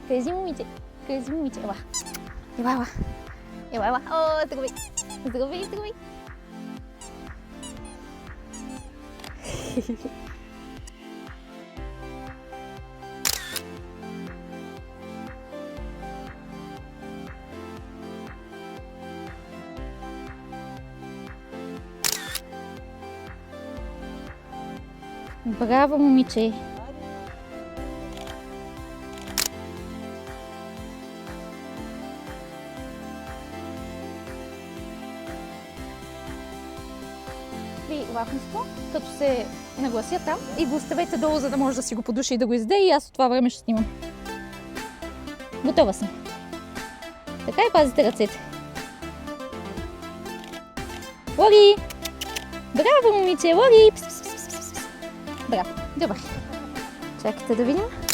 Кажи, момиче. Кажи, момиче. Ела. Ела, ела. Ела, ела. О, здравей. Здравей, здравей. Браво, момиче! И лакомство, като се наглася там и го оставете долу, за да може да си го подуши и да го изде, и аз от това време ще снимам. Готова съм. Така и пазите ръцете. Лори! Браво, момиче! Лори! Браво! Добре. Чакайте да видим.